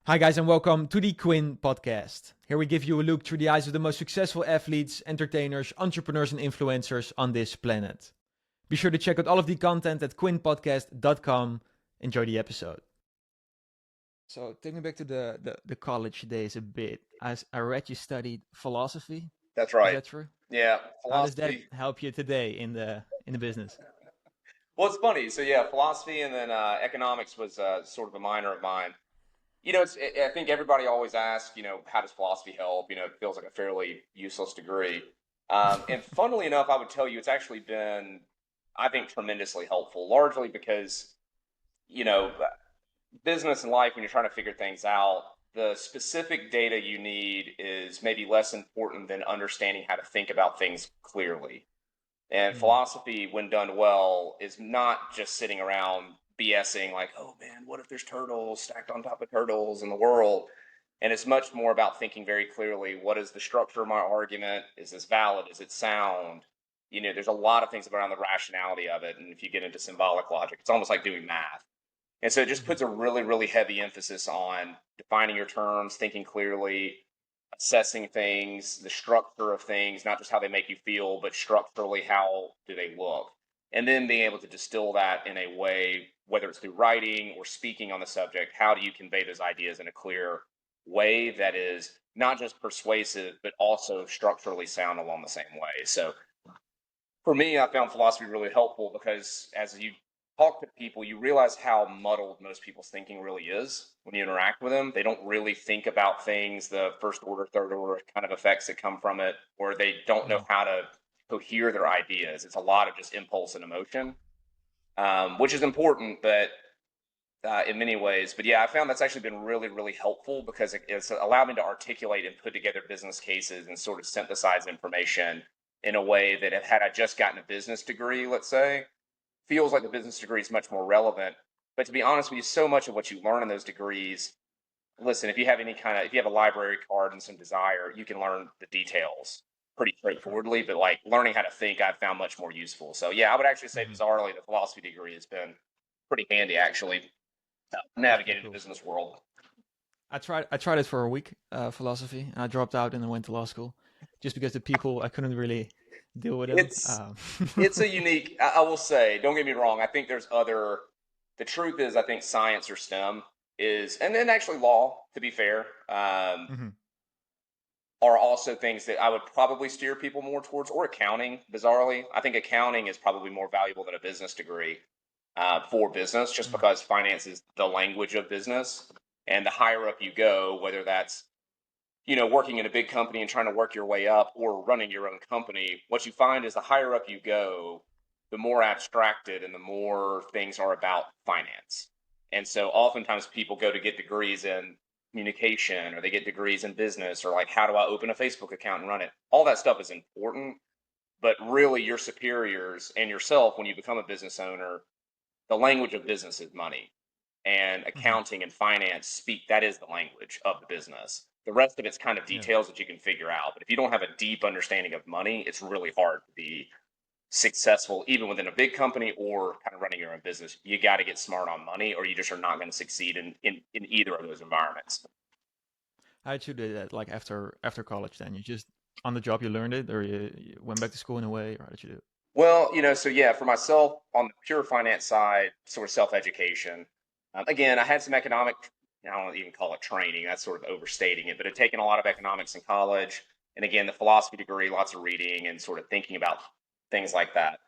Hi, guys, and welcome to the Quinn podcast. Here we give you a look through the eyes of the most successful athletes, entertainers, entrepreneurs, and influencers on this planet. Be sure to check out all of the content at quinnpodcast.com. Enjoy the episode. So, take me back to the college days a bit. I read you studied philosophy. That's Is right. that true? Yeah, How does that philosophy. help you today in the business? Well, it's funny. So yeah, philosophy and then economics was sort of a minor of mine. I think everybody always asks, how does philosophy help? It feels like a fairly useless degree. And funnily enough, I would tell you it's actually been, I think, tremendously helpful, largely because, you know, business and life, when you're trying to figure things out, the specific data you need is maybe less important than understanding how to think about things clearly. And Mm, philosophy, when done well, is not just sitting around BSing like, oh man, what if there's turtles stacked on top of turtles in the world? And it's much more about thinking very clearly, what is the structure of my argument? Is this valid? Is it sound? There's a lot of things around the rationality of it. And if you get into symbolic logic, it's almost like doing math. And so it just mhm, puts a really, really heavy emphasis on defining your terms, thinking clearly, assessing things, the structure of things, not just how they make you feel, but structurally, how do they look? And then being able to distill that in a way, whether it's through writing or speaking on the subject, how do you convey those ideas in a clear way that is not just persuasive, but also structurally sound along the same way? So for me, I found philosophy really helpful because as you talk to people, you realize how muddled most people's thinking really is when you interact with them. They don't really think about things, the first order, third order kind of effects that come from it, or they don't know mm. how to cohere their ideas. It's a lot of just impulse and emotion, which is important, but in many ways. But yeah, I found that's actually been really, really helpful because it's allowed me to articulate and put together business cases and sort of synthesize information in a way that had I just gotten a business degree, let's say, feels like the business degree is much more relevant. But to be honest with you, so much of what you learn in those degrees, listen, if you have a library card and some desire, you can learn the details pretty Sure. straightforwardly. But like learning how to think, I've found much more useful. So yeah, I would actually say Mhm. bizarrely, the philosophy degree has been pretty handy actually That's pretty navigating the cool. business world. I tried it for a week, philosophy, and I dropped out and then went to law school, just because the people I couldn't really deal with them. It's it's a unique. I will say, don't get me wrong. I think there's other. The truth is, I think science or STEM is, and then actually law, to be fair, Mhm. are also things that I would probably steer people more towards, or accounting. Bizarrely, I think accounting is probably more valuable than a business degree for business, just Mm. because finance is the language of business, and the higher up you go, whether that's working in a big company and trying to work your way up or running your own company, what you find is the higher up you go, the more abstracted and the more things are about finance. And so oftentimes people go to get degrees in communication or they get degrees in business or like, how do I open a Facebook account and run it? All that stuff is important. But really, your superiors and yourself, when you become a business owner, the language of business is money, and Mhm. accounting and finance speak, that is the language of the business. The rest of it's kind of Yeah. details that you can figure out, but if you don't have a deep understanding of money, it's really hard to be successful even within a big company or kind of running your own business. You got to get smart on money or you just are not going to succeed in either of those environments. How did you do that? Like after college, then you just on the job you learned it, or you went back to school in a way, or how did you do it? Well, so yeah, for myself on the pure finance side, sort of self education. Again, I had some economic, I don't even call it training, that's sort of overstating it, but I'd taken a lot of economics in college. And again, the philosophy degree, lots of reading and sort of thinking about things like that.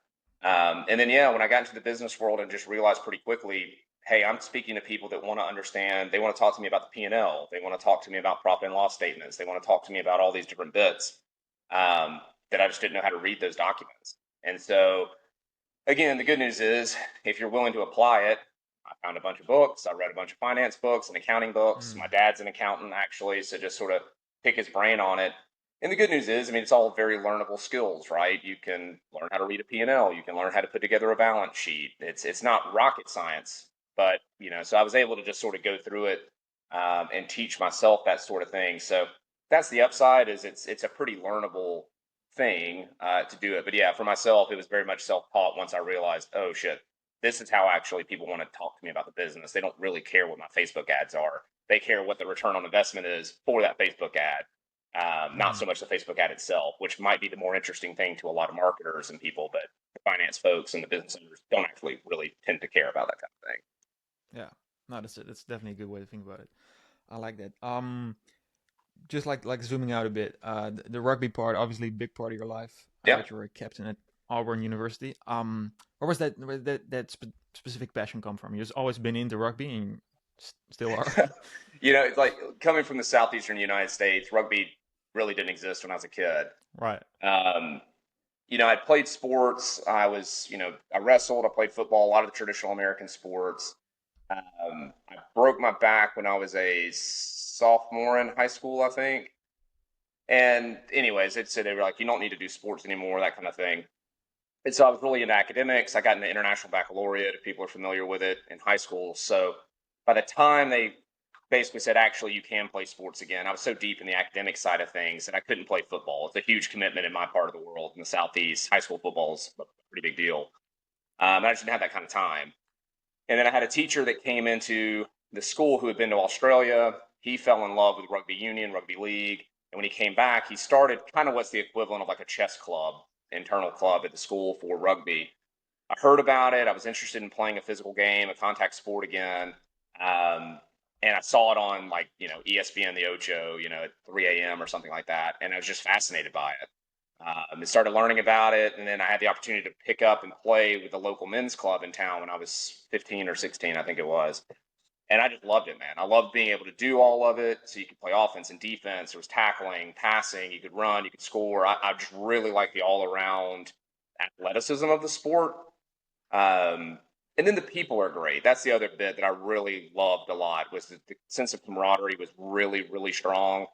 And then, yeah, when I got into the business world and just realized pretty quickly, hey, I'm speaking to people that want to understand, they want to talk to me about the P&L, they want to talk to me about profit and loss statements, they want to talk to me about all these different bits um, that I just didn't know how to read those documents. And so, again, the good news is if you're willing to apply it, I found a bunch of books. I read a bunch of finance books and accounting books. My Mm. dad's an accountant, actually, so just sort of pick his brain on it. And the good news is, I mean, it's all very learnable skills, right? You can learn how to read a P&L. You can learn how to put together a balance sheet. It's not rocket science, but so I was able to just sort of go through it and teach myself that sort of thing. So that's the upside is it's a pretty learnable thing to do it. But yeah, for myself, it was very much self-taught once I realized, oh shit, this is how actually people want to talk to me about the business. They don't really care what my Facebook ads are. They care what the return on investment is for that Facebook ad, not so much the Facebook ad itself, which might be the more interesting thing to a lot of marketers and people, but the finance folks and the business owners don't actually really tend to care about that kind of thing. Yeah, no, that's definitely a good way to think about it. I like that. Just like zooming out a bit, the rugby part, obviously, big part of your life. Yeah. That you were a captain at Auburn University. Where was that specific passion come from? You've always been into rugby and still are. It's like coming from the southeastern United States, rugby really didn't exist when I was a kid. Right. I played sports. I wrestled. I played football, a lot of the traditional American sports. I broke my back when I was a sophomore in high school, I think. And anyways, they were like, you don't need to do sports anymore, that kind of thing. And so I was really into academics. I got into International Baccalaureate, if people are familiar with it, in high school. So by the time they basically said, actually, you can play sports again, I was so deep in the academic side of things that I couldn't play football. It's a huge commitment in my part of the world, in the Southeast. High school football is a pretty big deal. I just didn't have that kind of time. And then I had a teacher that came into the school who had been to Australia. He fell in love with rugby union, rugby league. And when he came back, he started kind of what's the equivalent of like a chess club, internal club at the school for rugby. I heard about it. I was interested in playing a physical game, a contact sport again. And I saw it on ESPN, the Ocho, at 3 a.m. or something like that. And I was just fascinated by it. I started learning about it. And then I had the opportunity to pick up and play with the local men's club in town when I was 15 or 16, I think it was. And I just loved it, man. I loved being able to do all of it. So you could play offense and defense. There was tackling, passing. You could run. You could score. I just really liked the all-around athleticism of the sport. And then the people are great. That's the other bit that I really loved a lot, was the sense of camaraderie was really, really strong.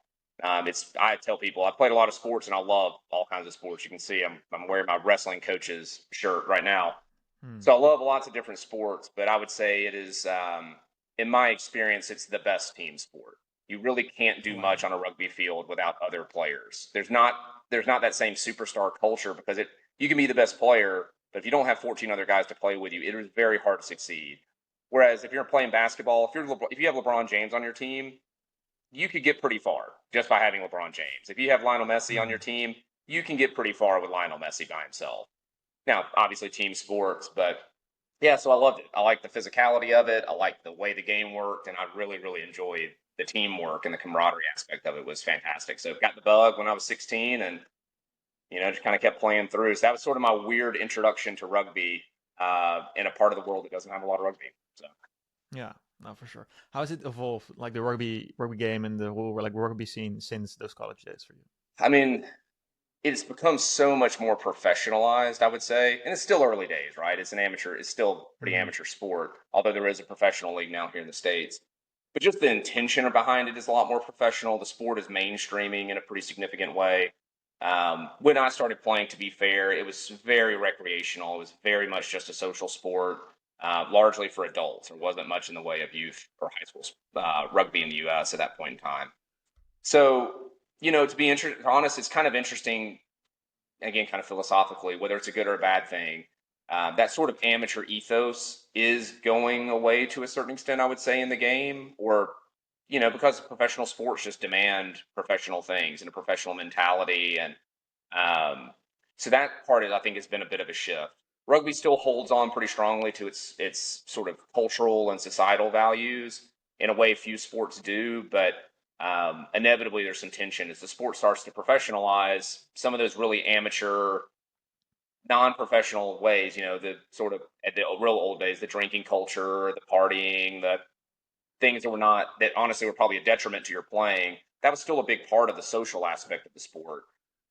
I tell people I played a lot of sports and I love all kinds of sports. You can see I'm wearing my wrestling coach's shirt right now. So I love lots of different sports, but I would say it is, in my experience, it's the best team sport. You really can't do much on a rugby field without other players. There's not that same superstar culture, because you can be the best player, but if you don't have 14 other guys to play with you, it is very hard to succeed. Whereas if you're playing basketball, if you have LeBron James on your team, you could get pretty far just by having LeBron James. If you have Lionel Messi on your team, you can get pretty far with Lionel Messi by himself. Now, obviously team sports, but yeah, so I loved it. I liked the physicality of it. I liked the way the game worked, and I really, really enjoyed the teamwork, and the camaraderie aspect of it was fantastic. So got the bug when I was 16, and just kind of kept playing through. So that was sort of my weird introduction to rugby in a part of the world that doesn't have a lot of rugby. So Yeah, no, for sure. How has it evolved, like the rugby game and the whole rugby scene since those college days for you? I mean, it's become so much more professionalized, I would say, and it's still early days, right? It's still pretty amateur sport, although there is a professional league now here in the States. But just the intention behind it is a lot more professional. The sport is mainstreaming in a pretty significant way. When I started playing, to be fair, it was very recreational. It was very much just a social sport, largely for adults. There wasn't much in the way of youth or high school rugby in the U.S. at that point in time. So, to be honest, it's kind of interesting, again, kind of philosophically, whether it's a good or a bad thing. That sort of amateur ethos is going away to a certain extent, I would say, in the game, or because professional sports just demand professional things and a professional mentality, and so that part, I think, has been a bit of a shift. Rugby still holds on pretty strongly to its sort of cultural and societal values in a way few sports do, but inevitably there's some tension as the sport starts to professionalize. Some of those really amateur, non-professional ways, the sort of at the real old days, the drinking culture, the partying, the things that honestly were probably a detriment to your playing, that was still a big part of the social aspect of the sport.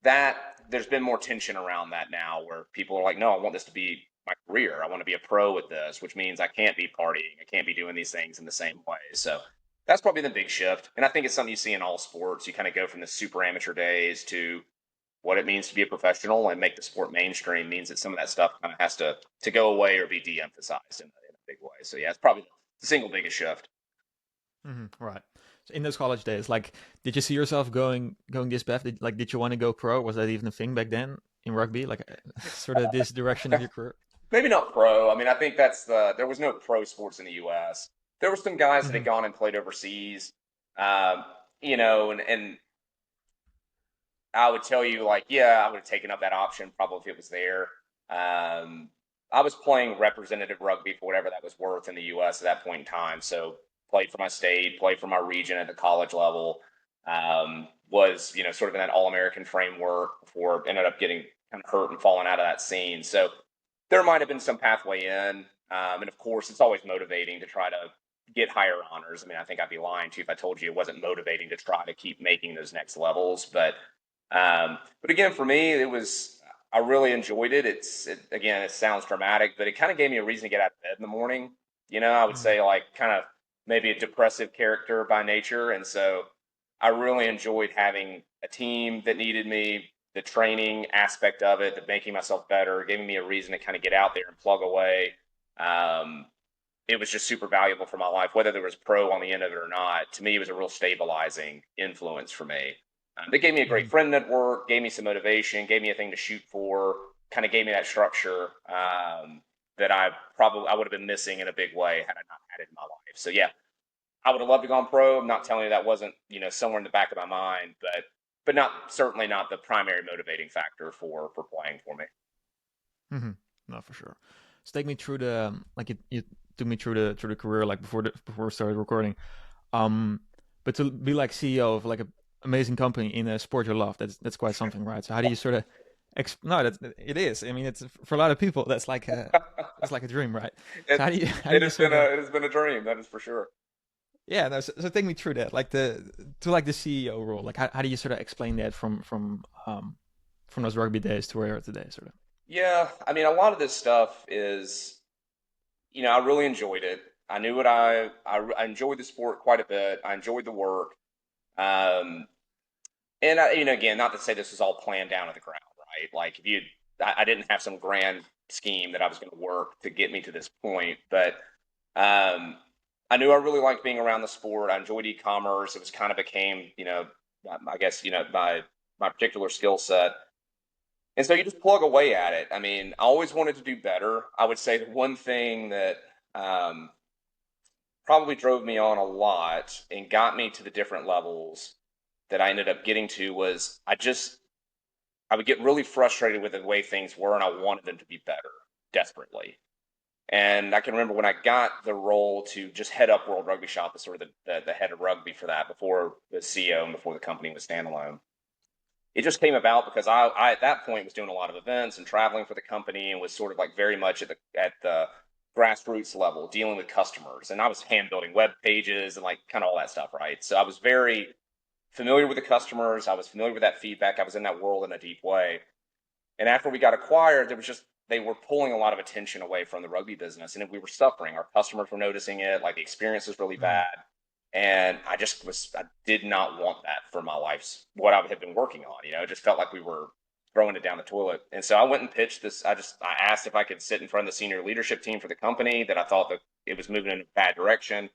That there's been more tension around that now, where people are like, no, I want this to be my career. I want to be a pro at this, which means I can't be partying. I can't be doing these things in the same way. So that's probably the big shift. And I think it's something you see in all sports. You kind of go from the super amateur days to what it means to be a professional and make the sport mainstream means that some of that stuff kind of has to go away or be de-emphasized in a big way. So yeah, it's probably the single biggest shift. Right. So in those college days, did you see yourself going this path? Did you want to go pro? Was that even a thing back then in rugby? Sort of this direction of your career? Maybe not pro. I mean, I think there was no pro sports in the U.S. There were some guys that Mm-hmm. had gone and played overseas, um, and I would tell you, like, yeah, I would have taken up that option probably if it was there. Um, I was playing representative rugby for whatever that was worth in the U.S. at that point in time. So played for my state, played for my region at the college level. Was sort of in that all-American framework before ended up getting kind of hurt and falling out of that scene. So there might have been some pathway in, and of course, it's always motivating to try to get higher honors. I mean, I think I'd be lying to you if I told you it wasn't motivating to try to keep making those next levels, but again, for me, I really enjoyed it. Again, it sounds dramatic, but it kind of gave me a reason to get out of bed in the morning. I would Mm-hmm. say like kind of maybe a depressive character by nature. And so I really enjoyed having a team that needed me, the training aspect of it, the making myself better, giving me a reason to kind of get out there and plug away. Um, it was just super valuable for my life, whether there was pro on the end of it or not. To me, it was a real stabilizing influence for me. They gave me a great Mm-hmm. friend network, gave me some motivation, gave me a thing to shoot for, kind of gave me that structure that I would have been missing in a big way had I not had it in my life. So yeah, I would have loved to go on pro. I'm not telling you that wasn't somewhere in the back of my mind, but not certainly not the primary motivating factor for playing for me. Mm-hmm. No, for sure. So take me through the like you took me through the career like before we started recording. Um, but to be like CEO of like an amazing company in a sport you love, that's quite something, right? So how do you sort of no, it is. I mean, it's for a lot of people that's like a dream, right? it So how do it you has been sort of it has been a dream, that is for sure. yeah, no, so take me through that, like the CEO role. Like how do you sort of explain that from those rugby days to where you are today, sort of? Yeah, I mean, a lot of this stuff is, I really enjoyed it. I knew what I enjoyed the sport quite a bit. I enjoyed the work. Um, and again, not to say this was all planned down to the ground, right? Like I didn't have some grand scheme that I was going to work to get me to this point, but um, I knew I really liked being around the sport. I enjoyed e-commerce. It was kind of became, I guess, my particular skill set. And so you just plug away at it. I mean, I always wanted to do better. I would say the one thing that um, probably drove me on a lot and got me to the different levels that I ended up getting to was I would get really frustrated with the way things were and I wanted them to be better desperately. And I can remember when I got the role to just head up World Rugby Shop as sort of the head of rugby for that before the CEO and before the company was standalone. It just came about because I at that point was doing a lot of events and traveling for the company and was sort of like very much at the grassroots level dealing with customers, and I was hand building web pages and like kind of all that stuff, right? So I was very familiar with the customers. I was familiar with that feedback. I was in that world in a deep way. And after we got acquired, there was just they were pulling a lot of attention away from the rugby business, and we were suffering. Our customers were noticing it. Like the experience was really Mm-hmm. bad, and I did not want that for my life's what I had been working on. It just felt like we were throwing it down the toilet. And so I went and pitched this. I asked if I could sit in front of the senior leadership team for the company that I thought that it was moving in a bad direction.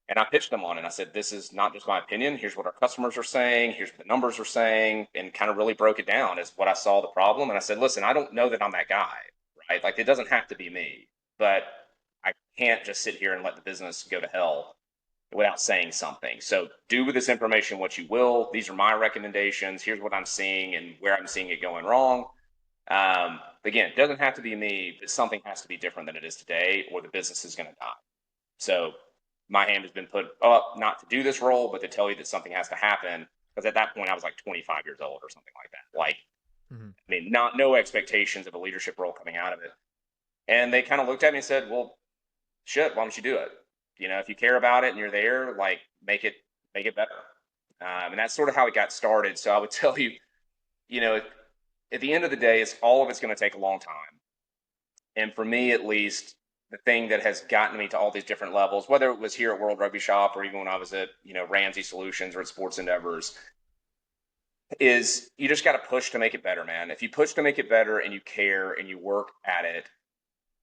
And I pitched them on it. And I said, this is not just my opinion. Here's what our customers are saying. Here's what the numbers are saying. And kind of really broke it down as what I saw the problem. And I said, listen, I don't know that I'm that guy, right? Like it doesn't have to be me, but I can't just sit here and let the business go to hell without saying something. So do with this information what you will. These are my recommendations. Here's what I'm seeing and where I'm seeing it going wrong. Again, it doesn't have to be me, but something has to be different than it is today, or the business is going to die. So my hand has been put up not to do this role, but to tell you that something has to happen. Because at that point, I was like 25 years old or something like that. Like, Mm-hmm. I mean, not no expectations of a leadership role coming out of it. And they kind of looked at me and said, "Well, shit, why don't you do it? If you care about it and you're there, like make it better." And that's sort of how it got started. So I would tell you, you know, at the end of the day, it's all of it's going to take a long time. And for me, at least, the thing that has gotten me to all these different levels, whether it was here at World Rugby Shop or even when I was at Ramsey Solutions or at Sports Endeavors, is you just got to push to make it better, man. If you push to make it better and you care and you work at it,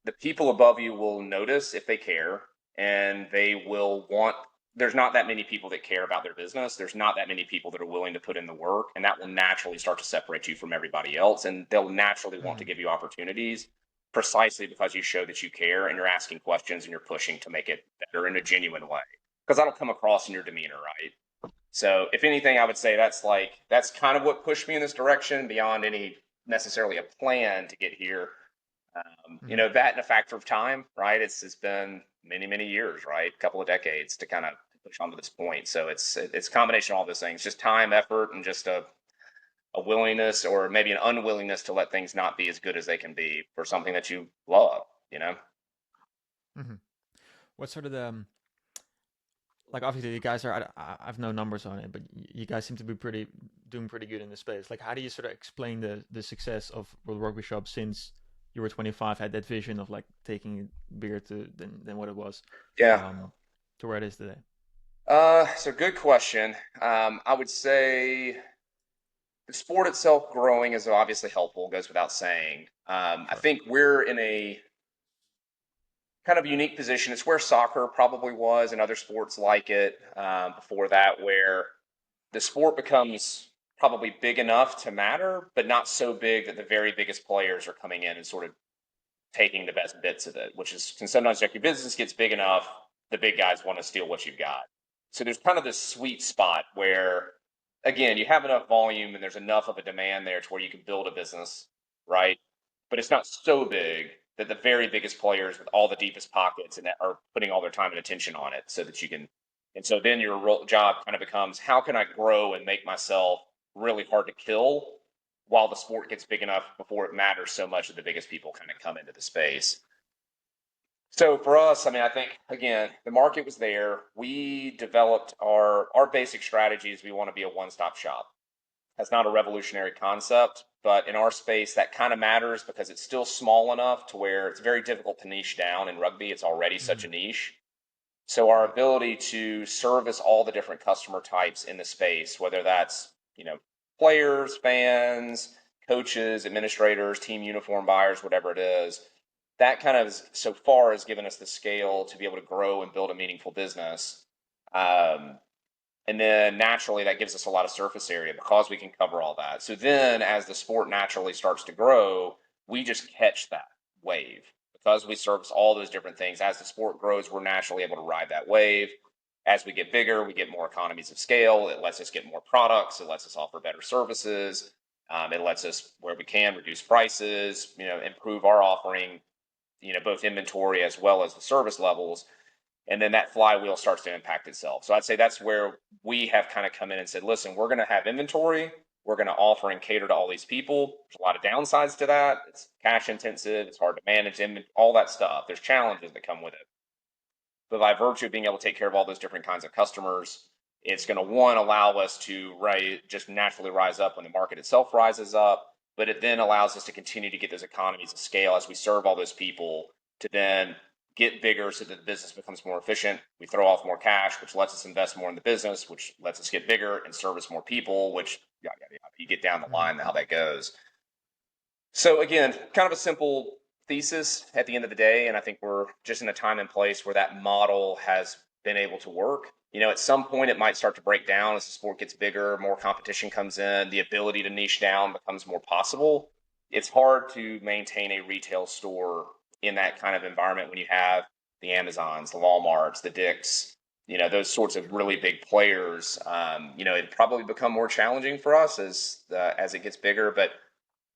the people above you will notice if they care, and they will want. There's not that many people that care about their business. There's not that many people that are willing to put in the work, and that will naturally start to separate you from everybody else, and they'll naturally want to Mm-hmm. give you opportunities. precisely because you show that you care and you're asking questions and you're pushing to make it better in a genuine way. Because that'll come across in your demeanor, right? So if anything, I would say that's kind of what pushed me in this direction beyond any necessarily a plan to get here. That and a factor of time, right? It's been many years, right? A couple of decades to kind of push on to this point. So it's a combination of all those things, just time, effort, and just a willingness or maybe an unwillingness to let things not be as good as they can be for something that you love, Mm-hmm. What sort of the like obviously you guys are I've no numbers on it, but you guys seem to be doing pretty good in the space. Like how do you sort of explain the success of World Rugby Shop since you were 25, had that vision of like taking it bigger than what it was, Yeah. to where it is today? So good question. I would say the sport itself growing is obviously helpful, goes without saying. I Sure. think we're in a kind of unique position. It's where soccer probably was and other sports like it before that, where the sport becomes probably big enough to matter, but not so big that the very biggest players are coming in and sort of taking the best bits of it, which is can sometimes like your business gets big enough, the big guys want to steal what you've got. So there's kind of this sweet spot where, again, you have enough volume and there's enough of a demand there to where you can build a business, right? But it's not so big that the very biggest players with all the deepest pockets and that are putting all their time and attention on it so that you can. And so then your job kind of becomes how can I grow and make myself really hard to kill while the sport gets big enough before it matters so much that the biggest people kind of come into the space. So for us, I mean, I think again, the market was there. We developed our basic strategies. We want to be a one-stop shop. That's not a revolutionary concept, but in our space, that kind of matters because it's still small enough to where it's very difficult to niche down in rugby. It's already such Mm-hmm. a niche. So our Right. ability to service all the different customer types in the space, whether that's, players, fans, coaches, administrators, team uniform buyers, whatever it is, that kind of so far has given us the scale to be able to grow and build a meaningful business. Um, and then naturally that gives us a lot of surface area because we can cover all that. So then as the sport naturally starts to grow, we just catch that wave because we service all those different things. As the sport grows, we're naturally able to ride that wave. As we get bigger, we get more economies of scale. It lets us get more products. It lets us offer better services. It lets us, where we can, reduce prices, improve our offering, both inventory as well as the service levels. And then that flywheel starts to impact itself. So I'd say that's where we have kind of come in and said, listen, we're going to have inventory. We're going to offer and cater to all these people. There's a lot of downsides to that. It's cash intensive. It's hard to manage, all that stuff. There's challenges that come with it. But by virtue of being able to take care of all those different kinds of customers, it's going to one allow us to just naturally rise up when the market itself rises up. But it then allows us to continue to get those economies of scale as we serve all those people to then get bigger so that the business becomes more efficient. We throw off more cash, which lets us invest more in the business, which lets us get bigger and service more people, which yada, yada, yada. You get down the Mm-hmm. line how that goes. So again, kind of a simple thesis at the end of the day, and I think we're just in a time and place where that model has been able to work. At some point it might start to break down as the sport gets bigger, more competition comes in, the ability to niche down becomes more possible. It's hard to maintain a retail store in that kind of environment when you have the Amazons, the Walmarts, the Dicks, those sorts of really big players. It'd probably become more challenging for us as it gets bigger, but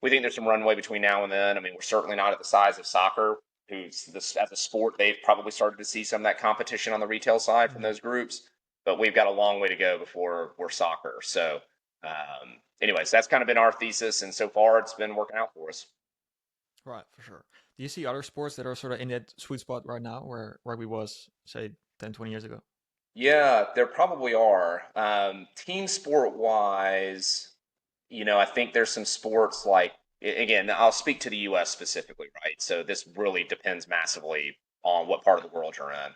we think there's some runway between now and then. I mean, we're certainly not at the size of soccer, who's this as a sport, they've probably started to see some of that competition on the retail side from Mm-hmm. those groups, but we've got a long way to go before we're soccer. So, anyways, that's kind of been our thesis, and so far it's been working out for us. Right, for sure. Do you see other sports that are sort of in that sweet spot right now where rugby was, say, 10, 20 years ago? Yeah, there probably are. Team sport wise, I think there's some sports like, again, I'll speak to the US specifically, right? So this really depends massively on what part of the world you're in.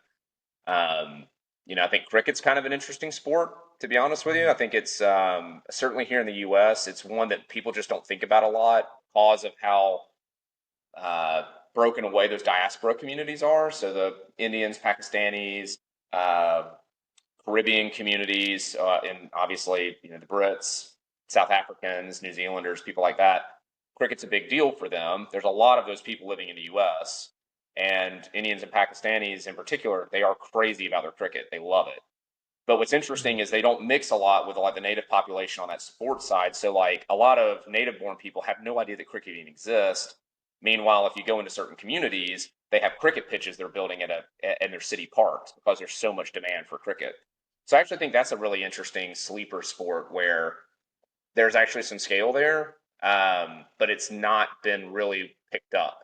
I think cricket's kind of an interesting sport, to be honest with you. Mm-hmm. I think it's certainly here in the US, it's one that people just don't think about a lot because of how uh, broken away those diaspora communities are. So the Indians, Pakistanis, uh, Caribbean communities, and obviously, the Brits, South Africans, New Zealanders, people like that. cricket's a big deal for them. There's a lot of those people living in the U.S., and Indians and Pakistanis in particular, they are crazy about their cricket. They love it. But what's interesting is they don't mix a lot with like the native population on that sports side. So like a lot of native born people have no idea that cricket even exists. Meanwhile, if you go into certain communities, they have cricket pitches they're building in their city parks because there's so much demand for cricket. So I actually think that's a really interesting sleeper sport where there's actually some scale there, but it's not been really picked up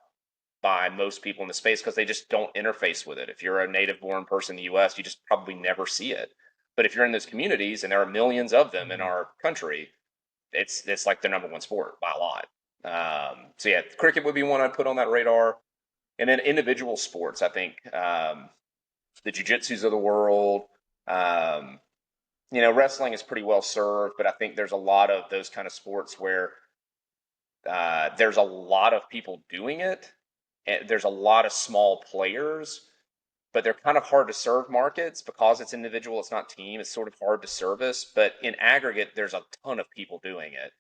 by most people in the space because they just don't interface with it. If you're a native born person in the US, you just probably never see it. But if you're in those communities, and there are millions of them in our country, it's like the number one sport by a lot. So yeah, cricket would be one I'd put on that radar. And then individual sports, I think the jiu-jitsus of the world, wrestling is pretty well served, but I think there's a lot of those kind of sports where there's a lot of people doing it. And there's a lot of small players, but they're kind of hard to serve markets because it's individual, it's not team. It's sort of hard to service, but in aggregate, there's a ton of people doing it.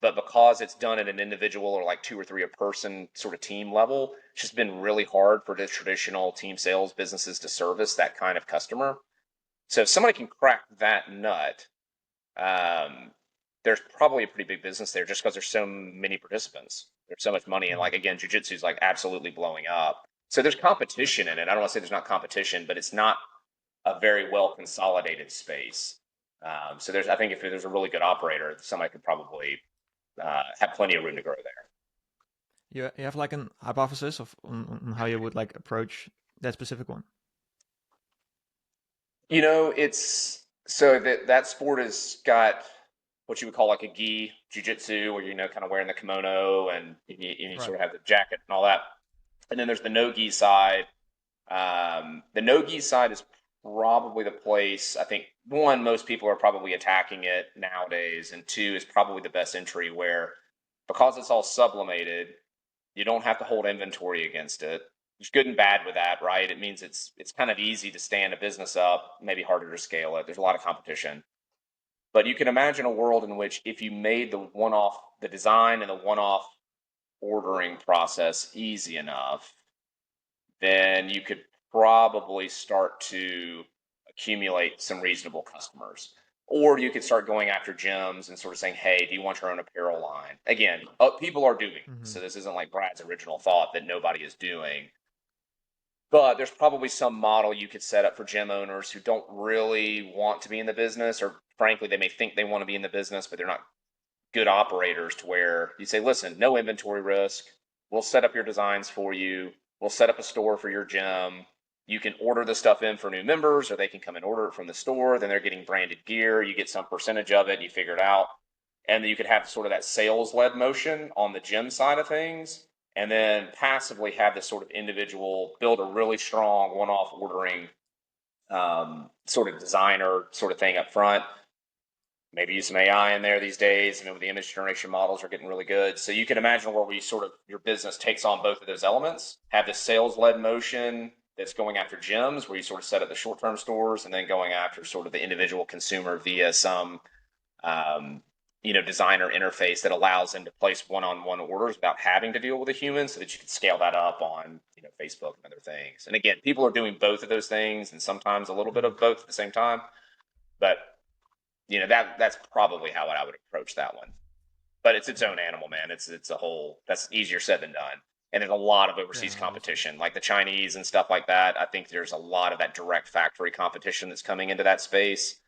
But because it's done at an individual or like 2 or 3 a person sort of team level, it's just been really hard for the traditional team sales businesses to service that kind of customer. So if somebody can crack that nut, there's probably a pretty big business there just because there's so many participants. There's so much money. And like, again, jujitsu is like absolutely blowing up. So there's competition in it. I don't want to say there's not competition, but it's not a very well consolidated space. So I think if there's a really good operator, somebody could probably have plenty of room to grow there. You have like an hypothesis on how you would like approach that specific one? It's so that sport has got what you would call like a gi jiu-jitsu, where kind of wearing the kimono and you Right. sort of have the jacket and all that. And then there's the no gi side. The no gi side is probably the place, I think, one, most people are probably attacking it nowadays, and two, is probably the best entry where, because it's all sublimated, you don't have to hold inventory against it. There's good and bad with that, right? It means it's kind of easy to stand a business up, maybe harder to scale it. There's a lot of competition. But you can imagine a world in which if you made the design and the one-off ordering process easy enough, then you could probably start to accumulate some reasonable customers. Or you could start going after gyms and sort of saying, hey, do you want your own apparel line? Again, people are doing this. So this isn't like Brad's original thought that nobody is doing. But there's probably some model you could set up for gym owners who don't really want to be in the business, or frankly, they may think they want to be in the business, but they're not good operators, to where you say, listen, no inventory risk. We'll set up your designs for you. We'll set up a store for your gym. You can order the stuff in for new members, or they can come and order it from the store. Then they're getting branded gear. You get some percentage of it, and you figure it out. And then you could have sort of that sales-led motion on the gym side of things, and then passively have this sort of individual build a really strong one-off ordering sort of designer sort of thing up front. Maybe use some AI in there these days. With the image generation models are getting really good. So you can imagine where your business takes on both of those elements, have this sales-led motion that's going after gyms, where you sort of set up the short-term stores, and then going after sort of the individual consumer via some designer interface that allows them to place one-on-one orders without having to deal with a human, so that you can scale that up on Facebook and other things. And again, people are doing both of those things, and sometimes a little bit of both at the same time. But that's probably how I would approach that one. But it's its own animal, man. It's a whole, that's easier said than done. And there's a lot of overseas competition, like the Chinese and stuff like that. I think there's a lot of that direct factory competition that's coming into that space.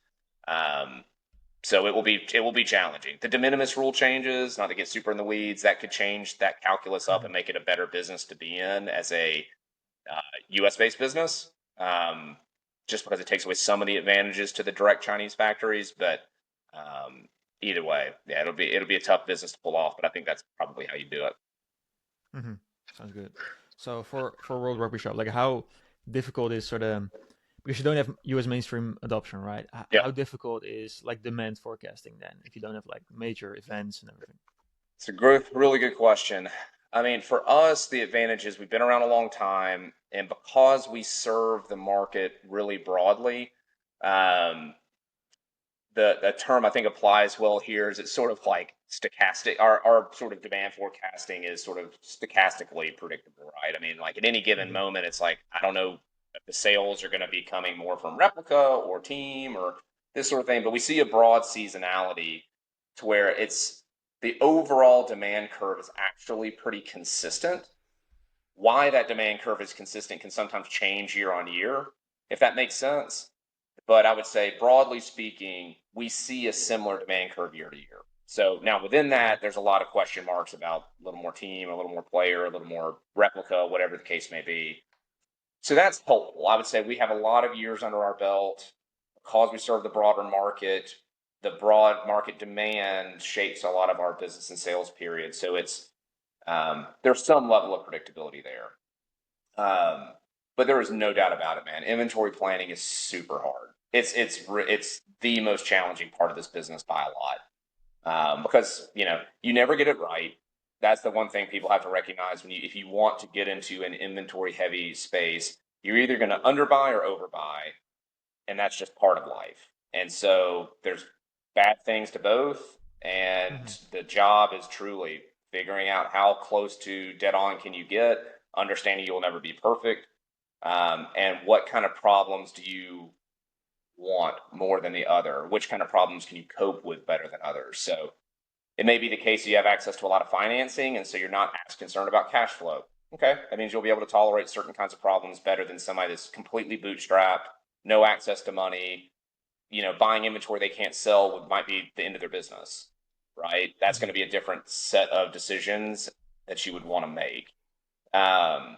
So it will be challenging. The de minimis rule changes, not to get super in the weeds, that could change that calculus up and make it a better business to be in as a U.S. based business. Just because it takes away some of the advantages to the direct Chinese factories, but either way, yeah, it'll be a tough business to pull off. But I think that's probably how you do it. Sounds good. So for World Rugby Shop, like how difficult is sort of, because you don't have US mainstream adoption, right? Yeah, How difficult is like demand forecasting then if you don't have like major events and everything? it's a really good question. For us, the advantage is we've been around a long time, and because we serve the market really broadly, um, the term I think applies well here is it's sort of like stochastic. Our sort of demand forecasting is sort of stochastically predictable, right? I mean, like at any given Mhm. moment, it's like, I don't know if the sales are going to be coming more from replica or team or this sort of thing, but we see a broad seasonality to where it's the overall demand curve is actually pretty consistent. Why that demand curve is consistent can sometimes change year on year, if that makes sense. But I would say, broadly speaking, we see a similar demand curve year to year. So now within Okay. that, there's a lot of question marks about a little more team, a little more player, a little more replica, whatever the case may be. So that's helpful. I would say we have a lot of years under our belt because we serve the broader market. The broad market demand shapes a lot of our business and sales period. So there's some level of predictability there. But there is no doubt about it, man. Inventory planning is super hard. It's the most challenging part of this business by a lot, because you never get it right. That's the one thing people have to recognize if you want to get into an inventory heavy space, you're either going to underbuy or overbuy, and that's just part of life. And so there's bad things to both, and Mhm. the job is truly figuring out how close to dead on can you get, understanding you'll never be perfect, and what kind of problems do you want more than the other? Which kind of problems can you cope with better than others? So it may be the case that you have access to a lot of financing, and so you're not as concerned about cash flow. Okay, that means you'll be able to tolerate certain kinds of problems better than somebody that's completely bootstrapped, no access to money, buying inventory they can't sell might be the end of their business, right? That's going Mhm. to be a different set of decisions that you would want to make. Um,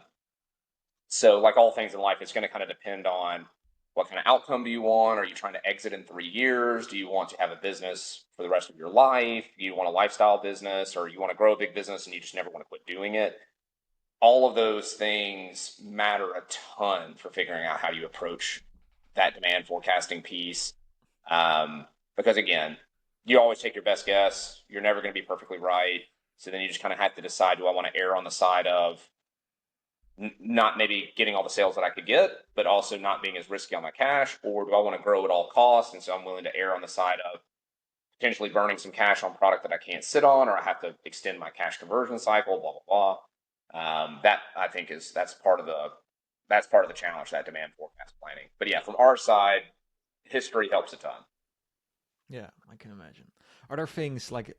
so, like all things in life, it's going to kind of depend on what kind of outcome do you want? Are you trying to exit in 3 years? Do you want to have a business for the rest of your life? Do you want a lifestyle business, or you want to grow a big business and you just never want to quit doing it? All of those things matter a ton for figuring out how you approach that demand forecasting piece. Um, because again, you always take your best guess. You're never going to be perfectly right. So then you just kind of have to decide, do I want to err on the side of not maybe getting all the sales that I could get, but also not being as risky on my cash, or do I want to grow at all costs? And so I'm willing to err on the side of potentially burning some cash on product that I can't sit on, or I have to extend my cash conversion cycle, blah blah blah. That I think that's part of the challenge, that demand forecast planning. But yeah, from our side, history helps a ton. Yeah, I can imagine. Are there things like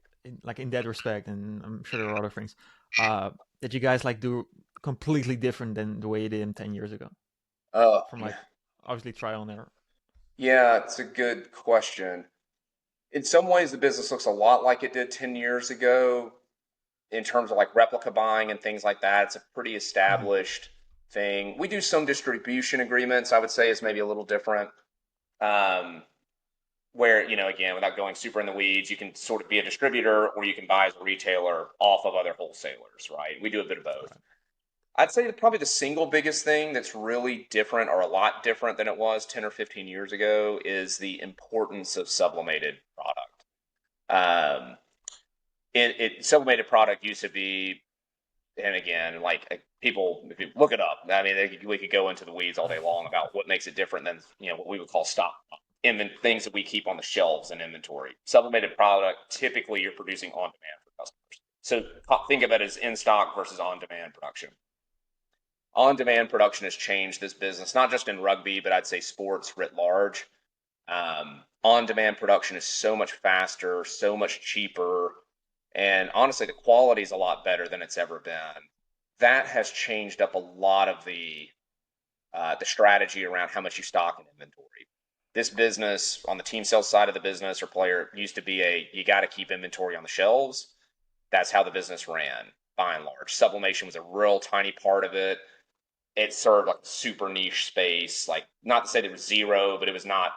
in that respect, and I'm sure there are other things, uh, that you guys like do completely different than the way you did them 10 years ago? Oh, From like obviously trial and error. yeah, it's a good question. In some ways, the business looks a lot like it did 10 years ago in terms of like replica buying and things like that. It's a pretty Hmm. established thing. We do some distribution agreements, I would say, is maybe a little different. Um, where, again, without going super in the weeds, you can sort of be a distributor or you can buy as a retailer off of other wholesalers, right? We do a bit of both. Right. I'd say that probably the single biggest thing that's really different, or a lot different than it was 10 or 15 years ago, is the importance of sublimated product. Um, sublimated product used to be, and again, like people, if you look it up, I mean, we could go into the weeds all day long about what makes it different than what we would call stock things that we keep on the shelves in inventory. Sublimated product, typically you're producing on demand for customers. So think of it as in stock versus on demand production. On demand production has changed this business, not just in rugby, but I'd say sports writ large. On demand production is so much faster, so much cheaper, and honestly, the quality is a lot better than it's ever been. That has changed up a lot of the strategy around how much you stock in inventory. This business, on the team sales side of the business or player, used to be you got to keep inventory on the shelves. That's how the business ran by and large. Sublimation was a real tiny part of it. It served like a super niche space. Like, not to say there was zero, but it was not,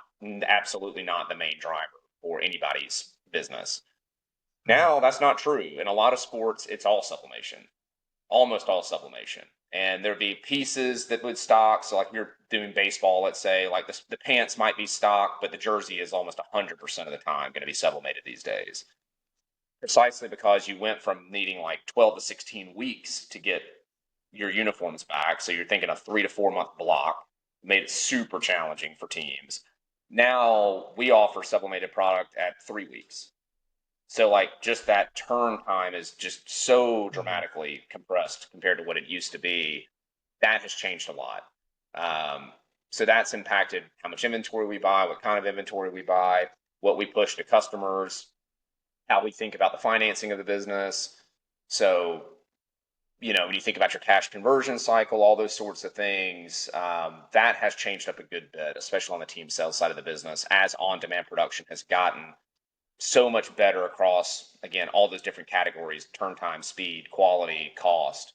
absolutely not the main driver for anybody's business. Hmm. Now that's not true. In a lot of sports, it's all sublimation, almost all sublimation. And there'd be pieces that would stock. So, like, you're doing baseball, let's say, like the pants might be stock, but the jersey is almost 100% of the time going to be sublimated these days. Precisely because you went from needing like 12 to 16 weeks to get your uniforms back. So you're thinking a 3 to 4 month block, made it super challenging for teams. Now we offer sublimated product at 3 weeks. So like just that turn time is just so Hmm. dramatically compressed compared to what it used to be. That has changed a lot. Um, so that's impacted how much inventory we buy, what kind of inventory we buy, what we push to customers, how we think about the financing of the business. So, when you think about your cash conversion cycle, all those sorts of things, that has changed up a good bit, especially on the team sales side of the business, as on-demand production has gotten so much better across, again, all those different categories: turn time, speed, quality, cost.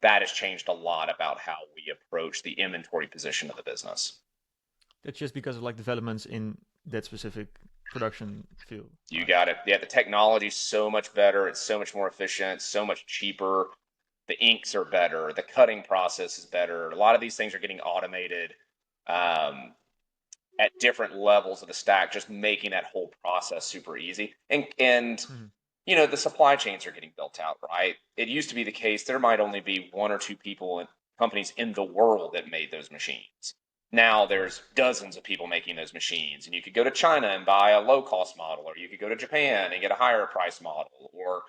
That has changed a lot about how we approach the inventory position of the business. That's just because of like developments in that specific production field, You right? got it. Yeah, the technology's so much better. It's so much more efficient, so much cheaper. The inks are better. The cutting process is better. A lot of these things are getting automated um, at different levels of the stack, just making that whole process super easy. And Hmm. the supply chains are getting built out, right? It used to be the case there might only be one or two people and companies in the world that made those machines. Now Right. there's dozens of people making those machines, and you could go to China and buy a low cost model, or you could go to Japan and get a higher price model, or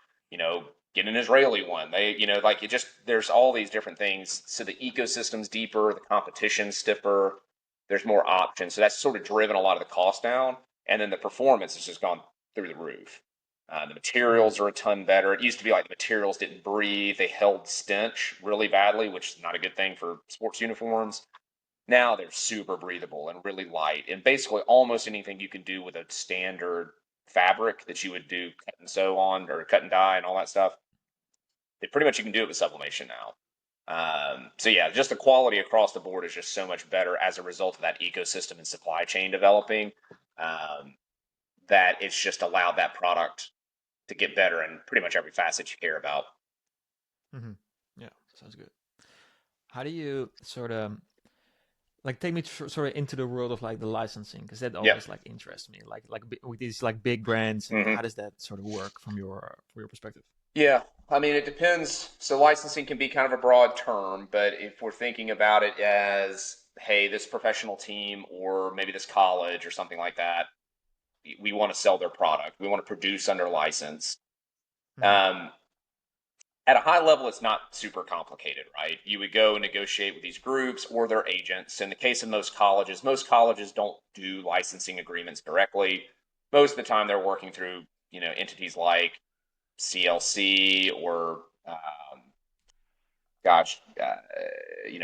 get an Israeli one. They, like it just there's all these different things. So the ecosystem's deeper, the competition's stiffer, there's more options. So that's sort of driven a lot of the cost down, and then the performance has just gone through the roof. The Right. materials are a ton better. It used to be like the materials didn't breathe; they held stench really badly, which is not a good thing for sports uniforms. Now they're super breathable and really light, and basically almost anything you can do with a standard fabric that you would do cut and sew on, or cut and dye and all that stuff. They pretty much you can do it with sublimation now. So yeah, just the quality across the board is just so much better as a result of that ecosystem and supply chain developing. Um, that it's just allowed that product to get better in pretty much every facet you care about. Hmm. Yeah, sounds good. How do you sort of like take me sort of into the world of like the licensing? Because that Yep. always like interests me. Like with these like big brands, and how Hmm. does that sort of work from your perspective? Yeah. I mean, it depends. So licensing can be kind of a broad term, but if we're thinking about it as, hey, this professional team or maybe this college or something like that, we want to sell their product. We want to produce under license. Hmm. Um, at a high level, it's not super complicated, right? You would go and negotiate with these groups or their agents. In the case of most colleges don't do licensing agreements directly. Most of the time, they're working through entities like CLC or gosh,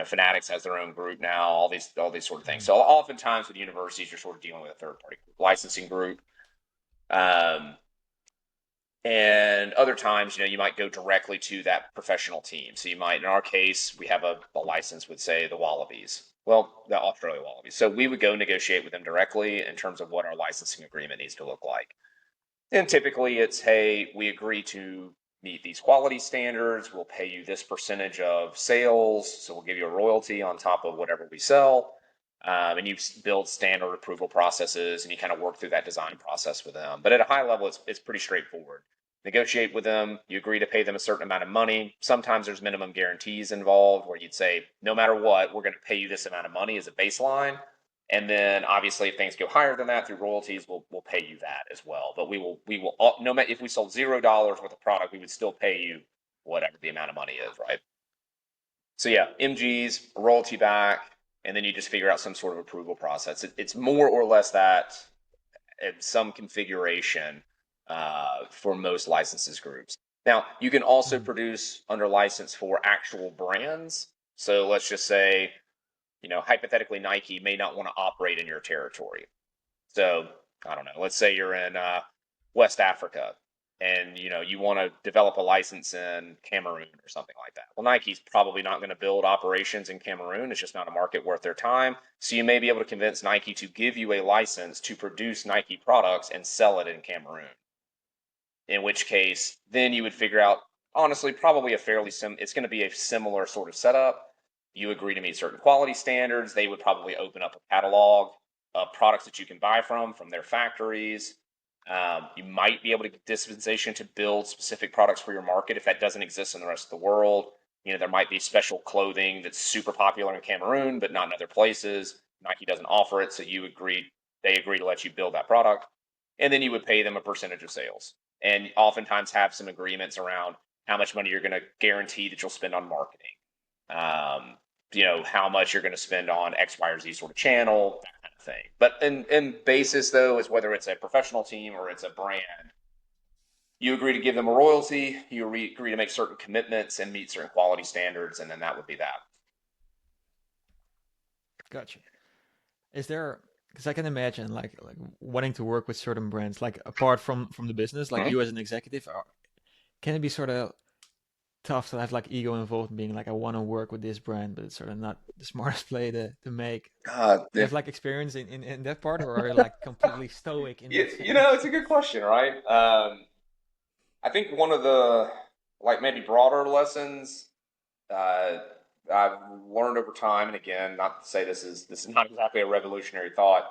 Fanatics has their own group now. All these sort of things. Hmm. So oftentimes with universities, you're sort of dealing with a third party licensing group. Um, And other times, you might go directly to that professional team. So you might, in our case, we have a license with, say, the Wallabies. Well, the Australia Wallabies. So we would go negotiate with them directly in terms of what our licensing agreement needs to look like. And typically it's, hey, we agree to meet these quality standards. We'll pay you this percentage of sales. So we'll give you a royalty on top of whatever we sell. And you build standard approval processes and you kind of work through that design process with them. But at a high level, it's pretty straightforward. Negotiate with them. You agree to pay them a certain amount of money. Sometimes there's minimum guarantees involved where you'd say, no matter what, we're going to pay you this amount of money as a baseline. And then obviously, if things go higher than that through royalties, we'll pay you that as well. But we will no matter if we sold $0 worth of product, we would still pay you whatever the amount of money is, right? So yeah, MGs, royalty back, and then you just figure out some sort of approval process. It's more or less that in some configuration for most licenses groups. Now, you can also Hmm. produce under license for actual brands. So let's just say, hypothetically, Nike may not want to operate in your territory. So I don't know. Let's say you're in West Africa, and you want to develop a license in Cameroon or something like that. Well, Nike's probably not going to build operations in Cameroon. It's just not a market worth their time. So you may be able to convince Nike to give you a license to produce Nike products and sell it in Cameroon. In which case, then you would figure out, honestly, probably it's going to be a similar sort of setup. You agree to meet certain quality standards. They would probably open up a catalog of products that you can buy from their factories. You might be able to get dispensation to build specific products for your market if that doesn't exist in the rest of the world. There might be special clothing that's super popular in Cameroon, but not in other places. Nike doesn't offer it, so they agree to let you build that product, and then you would pay them a percentage of sales, and oftentimes have some agreements around how much money you're going to guarantee that you'll spend on marketing. How much you're going to spend on X, Y, or Z sort of channel, that kind of thing. But in basis, though, is whether it's a professional team or it's a brand, you agree to give them a royalty, you agree to make certain commitments and meet certain quality standards, and then that would be that. Gotcha. Is there, because I can imagine like wanting to work with certain brands, like apart from the business, like Mm-hmm. you as an executive, can it be sort of tough to have like ego involved in being like, I want to work with this brand, but it's sort of not the smartest play to make? Do you Yeah. have like experience in that part, or are you like completely stoic in that It's sense? a good question, right? I think one of the like maybe broader lessons uh, I've learned over time, and again, not to say this is not exactly a revolutionary thought,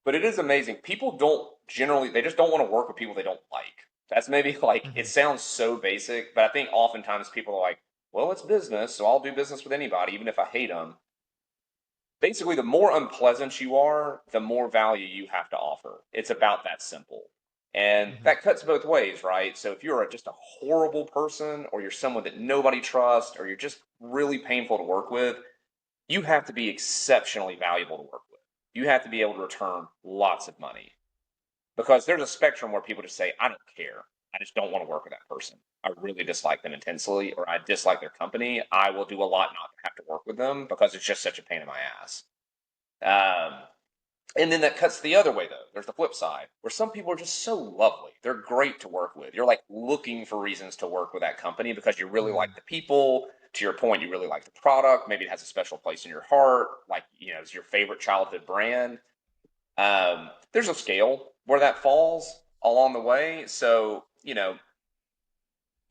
but it is amazing. People don't generally they just don't want to work with people they don't like. That's maybe like it Hmm. sounds so basic, but I think oftentimes people are like, well, it's business, so I'll do business with anybody, even if I hate them. Basically, the more unpleasant you are, the more value you have to offer. It's about that simple. And Hmm. that cuts both ways, right? So if you're just a horrible person, or you're someone that nobody trusts, or you're just really painful to work with, you have to be exceptionally valuable to work with. You have to be able to return lots of money, because there's a spectrum where people just say, I don't care. I just don't want to work with that person. I really dislike them intensely, or I dislike their company. I will do a lot not to have to work with them because it's just such a pain in my ass. Um, and then that cuts the other way, though. There's the flip side where some people are just so lovely. They're great to work with. You're like looking for reasons to work with that company because you really Mm. like the people. To your point, you really like the product. Maybe it has a special place in your heart. Like, it's your favorite childhood brand. There's a scale where that falls along the way. So,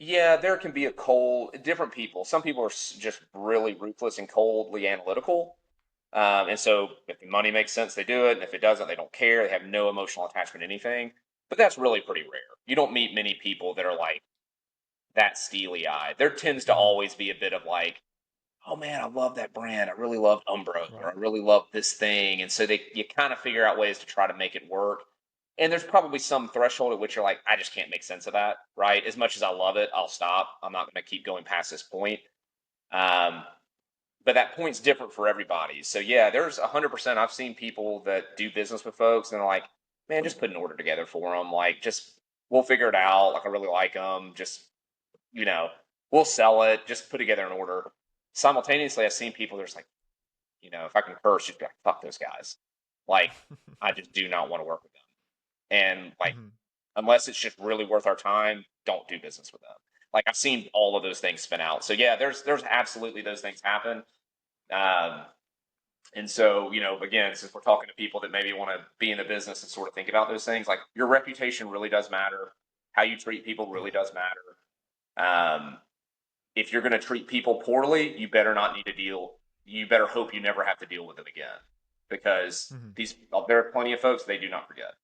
yeah, there can be different people. Some people are just really ruthless and coldly analytical. And so if the money makes sense, they do it. And if it doesn't, they don't care. They have no emotional attachment to anything. But that's really pretty rare. You don't meet many people that are like that steely eyed. There tends to Hmm. always be a bit of like, oh man, I love that brand. I really love Umbro, or Right. I really love this thing. And so you kind of figure out ways to try to make it work. And there's probably some threshold at which you're like, I just can't make sense of that, right? As much as I love it, I'll stop. I'm not going to keep going past this point. Um, but that point's different for everybody. So yeah, there's 100%. I've seen people that do business with folks and they're like, man, just put an order together for them. Like, just we'll figure it out. Like, I really like them. Just you know, we'll sell it. Just put together an order. Simultaneously, I've seen people that's like, if I can curse, just be like, fuck those guys. Like, I just do not want to work with them. And like, Hmm. unless it's just really worth our time, don't do business with them. Like, I've seen all of those things spin out. So yeah, there's absolutely those things happen. Um, and so, again, since we're talking to people that maybe want to be in the business and sort of think about those things, like your reputation really does matter. How you treat people really Yeah. does matter. If you're going to treat people poorly, you better not need to deal. You better hope you never have to deal with them again, because Hmm. there are plenty of folks they do not forget,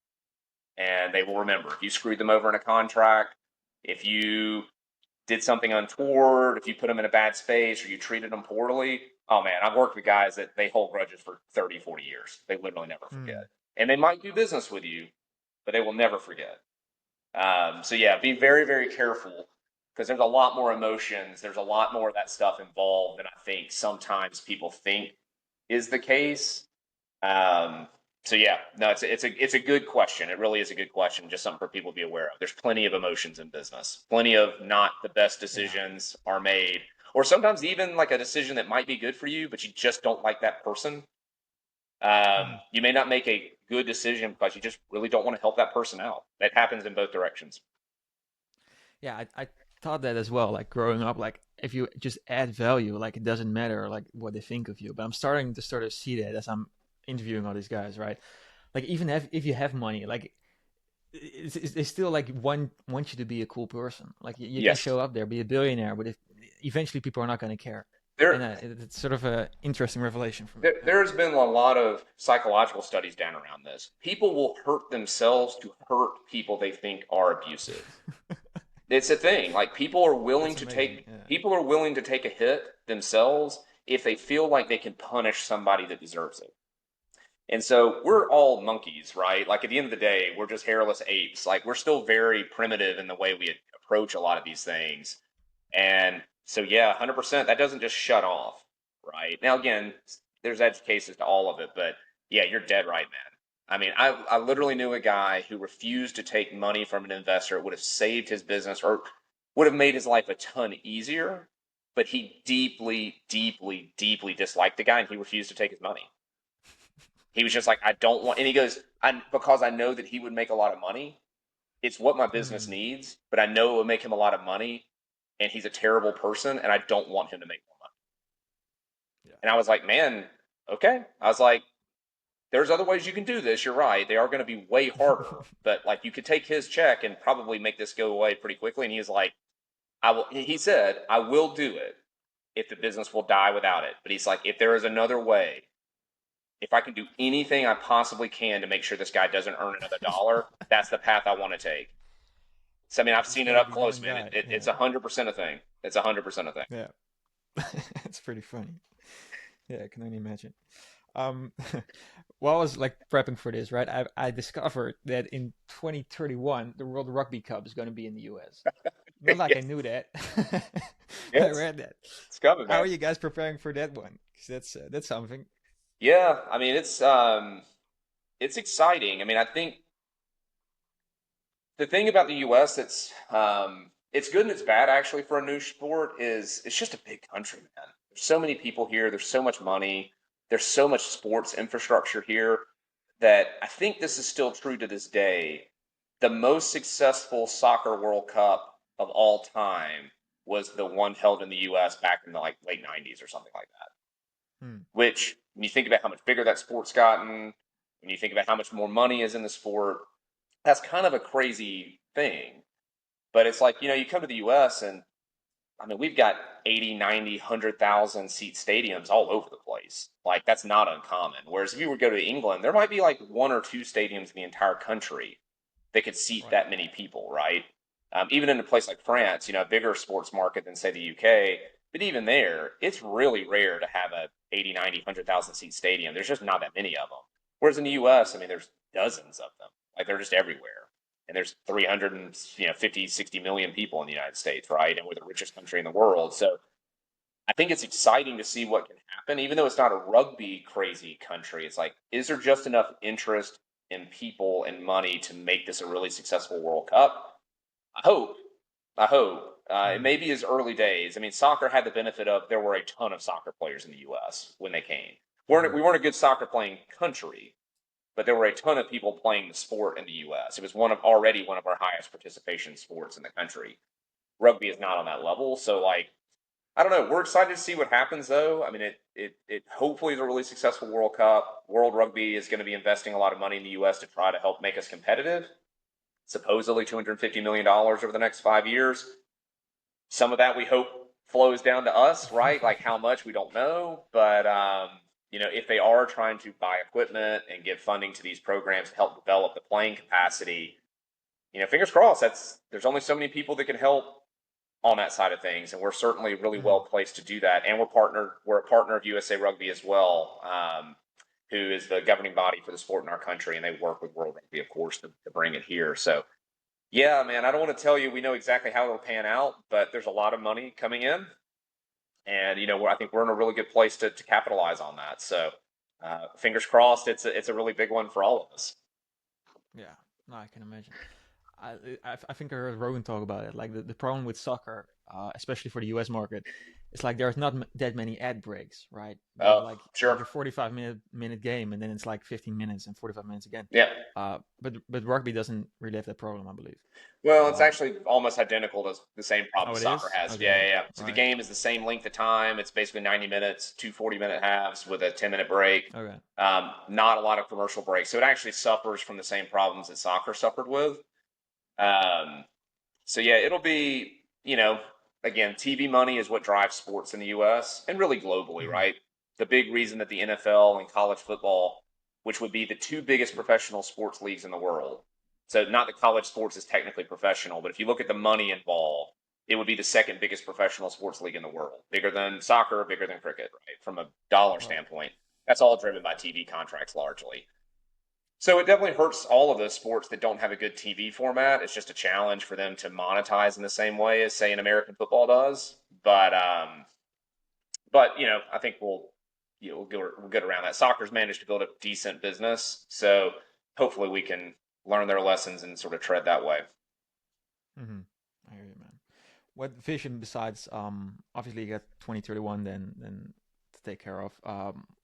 and they will remember. If you screwed them over in a contract, if you did something untoward, if you put them in a bad space, or you treated them poorly, oh man, I've worked with guys that they hold grudges for 30, 40 years. They literally never Mm. forget. And they might do business with you, but they will never forget. So yeah, be very, very careful, because there's a lot more emotions. There's a lot more of that stuff involved than I think sometimes people think is the case. Um, so yeah, no, it's a good question. It really is a good question. Just something for people to be aware of. There's plenty of emotions in business. Plenty of not the best Yeah. decisions are made, or sometimes even like a decision that might be good for you, but you just don't like that person. Hmm. You may not make a good decision because you just really don't want to help that person out. That happens in both directions. Yeah, I thought that as well. Like growing up, like if you just add value, like it doesn't matter like what they think of you. But I'm starting to sort of see that as I'm interviewing all these guys, right? Like even if you have money, like they still like want you to be a cool person. Like you can Yes. show up there, be a billionaire, but if eventually people are not going to care, and There, it's sort of a interesting revelation for me. there, Yeah. there's been a lot of psychological studies done around this. People will hurt themselves to hurt people they think are abusive. It's a thing. Like That's amazing. Yeah. people are willing to take a hit themselves if they feel like they can punish somebody that deserves it. And so we're all monkeys, right? Like at the end of the day, we're just hairless apes. Like we're still very primitive in the way we approach a lot of these things. And so, yeah, 100%, that doesn't just shut off, right? Now, again, there's edge cases to all of it, but yeah, you're dead right, man. I mean, I literally knew a guy who refused to take money from an investor. It would have saved his business or would have made his life a ton easier, but he deeply, deeply, deeply disliked the guy and he refused to take his money. He was just like, I don't want, and he goes, because I know that he would make a lot of money. It's what my business Hmm. needs, but I know it would make him a lot of money, and he's a terrible person, and I don't want him to make more money. Yeah. And I was like, man, okay. I was like, there's other ways you can do this. You're right. They are going to be way harder, but like you could take his check and probably make this go away pretty quickly. And he was like, I will. He said, I will do it if the business will die without it. But he's like, if there is another way, if I can do anything I possibly can to make sure this guy doesn't earn another dollar, that's the path I want to take. So I mean, I've He's seen it got to up be close, one man. guy. It's Yeah. 100% a thing. It's 100% a thing. Yeah. It's pretty funny. Yeah, I can only imagine. Um, while I was like prepping for this, right, I discovered that in 2031 the World Rugby Cup is going to be in the US. Not like I Yes, knew that. I yes, read that. it's coming, How man. are you guys preparing for that one? 'Cause that's something. Yeah, I mean, it's exciting. I mean, I think the thing about the U.S. that's it's good and it's bad actually for a new sport is it's just a big country, man. There's so many people here. There's so much money. There's so much sports infrastructure here that I think this is still true to this day. The most successful soccer World Cup of all time was the one held in the U.S. back in the like late '90s or something like that. Hmm. Which, when you think about how much bigger that sport's gotten, when you think about how much more money is in the sport, that's kind of a crazy thing. But it's like, you come to the US and I mean, we've got 80, 90, 100,000 seat stadiums all over the place. Like, that's not uncommon. Whereas if you were to go to England, there might be like one or two stadiums in the entire country that could seat Right. that many people, right? Even in a place like France, a bigger sports market than, say, the UK. But even there, it's really rare to have a 80, 90, 100,000 seat stadium. There's just not that many of them. Whereas in the US, I mean, there's dozens of them. Like, they're just everywhere. And there's 350, 60 million people in the United States, right? And we're the richest country in the world. So I think it's exciting to see what can happen, even though it's not a rugby crazy country. It's like, is there just enough interest in people and money to make this a really successful World Cup? I hope. I hope. It Hmm. may be as early days. I mean, soccer had the benefit of there were a ton of soccer players in the U.S. when they came. Hmm. We weren't a good soccer playing country, but there were a ton of people playing the sport in the U.S. It was already one of our highest participation sports in the country. Rugby is not on that level, so like I don't know. We're excited to see what happens, though. I mean, it hopefully is a really successful World Cup. World Rugby is going to be investing a lot of money in the U.S. to try to help make us competitive. Supposedly $250 million over the next 5 years. Some of that we hope flows down to us, right? Like how much we don't know, but if they are trying to buy equipment and give funding to these programs to help develop the playing capacity, fingers crossed. There's only so many people that can help on that side of things, and we're certainly really well Hmm. placed to do that. And we're a partner of USA Rugby as well, who is the governing body for the sport in our country, and they work with World Rugby, of course, to bring it here. So, yeah, man, I don't want to tell you we know exactly how it'll pan out, but there's a lot of money coming in, and I think we're in a really good place to capitalize on that. So, fingers crossed, it's a really big one for all of us. Yeah. No, I can imagine. I think I heard Rogan talk about it. Like the problem with soccer, especially for the US market, it's like there's not that many ad breaks, right? You have Oh, like sure, your 45 minute game, and then it's like 15 minutes and 45 minutes again. yeah. But rugby doesn't really have that problem, I believe. Well, it's Um, actually almost identical to the same problem oh, it soccer is. has. Yeah, Okay, yeah, yeah. So the right. game is the same length of time. It's basically 90 minutes, two 40-minute halves with a 10-minute break. Okay. Not a lot of commercial breaks. So it actually suffers from the same problems that soccer suffered with. Um, so yeah, it'll be, again, TV money is what drives sports in the US and really globally, Hmm. right? The big reason that the NFL and college football, which would be the two biggest professional sports leagues in the world. So not that college sports is technically professional, but if you look at the money involved, it would be the second biggest professional sports league in the world, bigger than soccer, bigger than cricket, right? From a dollar Right. standpoint. That's all driven by TV contracts largely. So it definitely hurts all of those sports that don't have a good TV format. It's just a challenge for them to monetize in the same way as, say, an American football does. But I think we'll get around that. Soccer's managed to build a decent business, so hopefully we can learn their lessons and sort of tread that way. Mm-hmm. I hear you, man. What vision besides obviously you got 2031 then to take care of,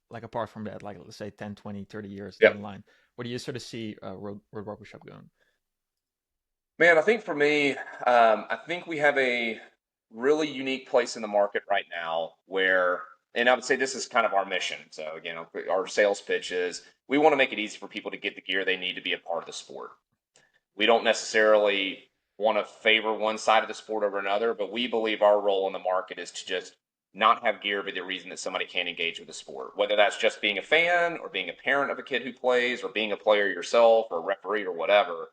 like apart from that, like let's say 10, 20, 30 years down Yep. the line, where do you sort of see Road Rugby Shop going? Man, I think for me, I think we have a really unique place in the market right now where, and I would say this is kind of our mission. So again, our sales pitch is we want to make it easy for people to get the gear they need to be a part of the sport. We don't necessarily want to favor one side of the sport over another, but we believe our role in the market is to just not have gear be the reason that somebody can't engage with the sport. Whether that's just being a fan or being a parent of a kid who plays or being a player yourself or a referee or whatever.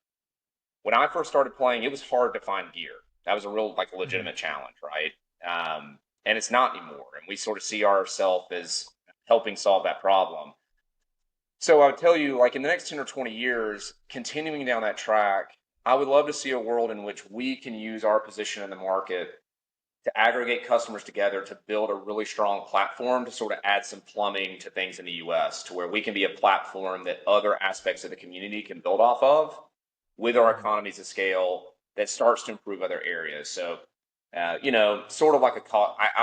When I first started playing, it was hard to find gear. That was a real, like, Mm-hmm. legitimate challenge, right? And it's not anymore. And we sort of see ourselves as helping solve that problem. So I would tell you, like, in the next 10 or 20 years, continuing down that track, I would love to see a world in which we can use our position in the market to aggregate customers together to build a really strong platform to sort of add some plumbing to things in the US to where we can be a platform that other aspects of the community can build off of with our Mm-hmm. economies of scale that starts to improve other areas. So, sort of like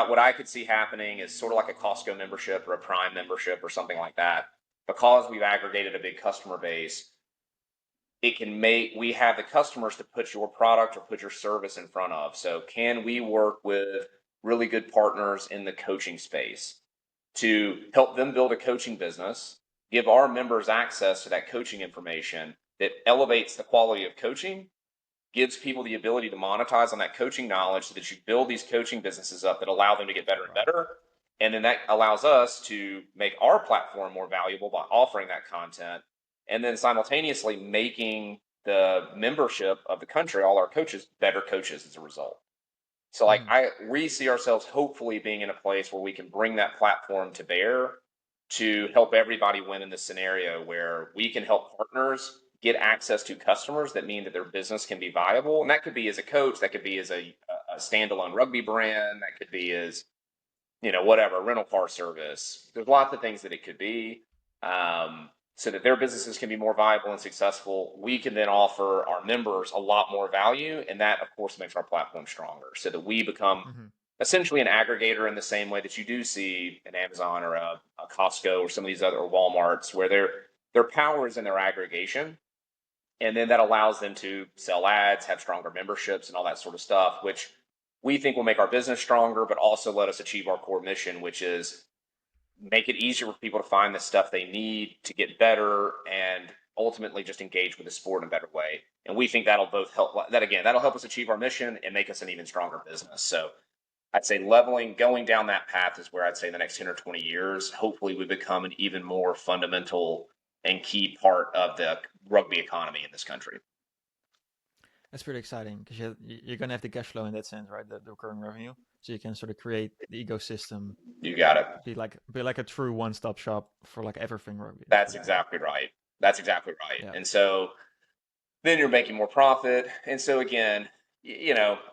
what I could see happening is sort of like a Costco membership or a Prime membership or something like that. Because we've aggregated a big customer base, we have the customers to put your product or put your service in front of. So can we work with really good partners in the coaching space to help them build a coaching business, give our members access to that coaching information that elevates the quality of coaching, gives people the ability to monetize on that coaching knowledge so that you build these coaching businesses up that allow them to get better and Right. better. And then that allows us to make our platform more valuable by offering that content and then simultaneously making the membership of the country, all our coaches, better coaches as a result. So like Mm-hmm. we see ourselves hopefully being in a place where we can bring that platform to bear to help everybody win in this scenario where we can help partners get access to customers that mean that their business can be viable. And that could be as a coach, that could be as a standalone rugby brand, that could be as, whatever, rental car service. There's lots of things that it could be. So that their businesses can be more viable and successful. We can then offer our members a lot more value. And that, of course, makes our platform stronger so that we become Mm-hmm. essentially an aggregator in the same way that you do see an Amazon or a Costco or some of these other Walmarts where their power is in their aggregation. And then that allows them to sell ads, have stronger memberships and all that sort of stuff, which we think will make our business stronger, but also let us achieve our core mission, which is make it easier for people to find the stuff they need to get better and ultimately just engage with the sport in a better way. And we think that'll both help that again, that'll help us achieve our mission and make us an even stronger business. So I'd say going down that path is where I'd say in the next 10 or 20 years, hopefully we become an even more fundamental and key part of the rugby economy in this country. That's pretty exciting because you're gonna have the cash flow in that sense, right? The recurring revenue, so you can sort of create the ecosystem, You got it. be like a true one-stop shop for like everything rugby. That's That's pretty cool. exactly right. That's exactly right. Yeah. And so then you're making more profit. And so again,